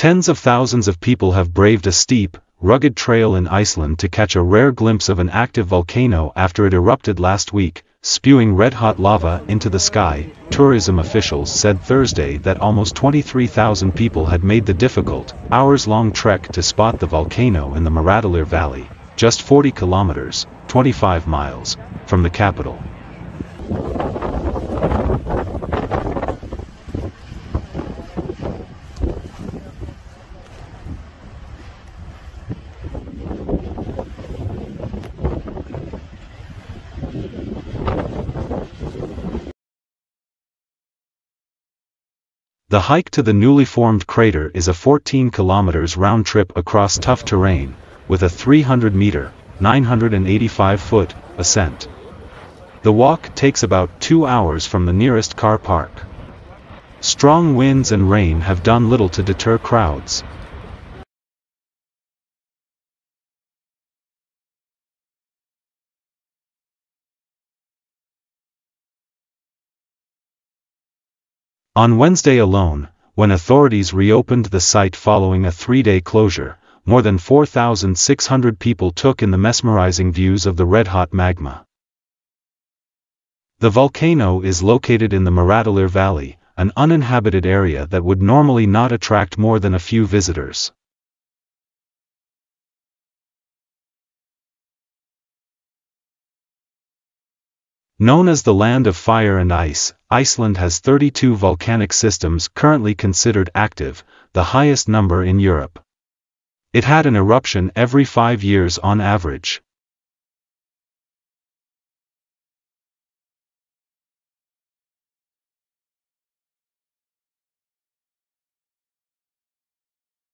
Tens of thousands of people have braved a steep, rugged trail in Iceland to catch a rare glimpse of an active volcano after it erupted last week, spewing red-hot lava into the sky. Tourism officials said Thursday that almost 23,000 people had made the difficult, hours-long trek to spot the volcano in the Meradalir Valley, just 40 kilometers, 25 miles, from the capital. The hike to the newly formed crater is a 14 kilometers round trip across tough terrain, with a 300-meter, 985-foot, ascent. The walk takes about 2 hours from the nearest car park. Strong winds and rain have done little to deter crowds. On Wednesday alone, when authorities reopened the site following a 3-day closure, more than 4,600 people took in the mesmerizing views of the red-hot magma. The volcano is located in the Meradalir Valley, an uninhabited area that would normally not attract more than a few visitors. Known as the land of fire and ice, Iceland has 32 volcanic systems currently considered active, the highest number in Europe. It had an eruption every 5 years on average.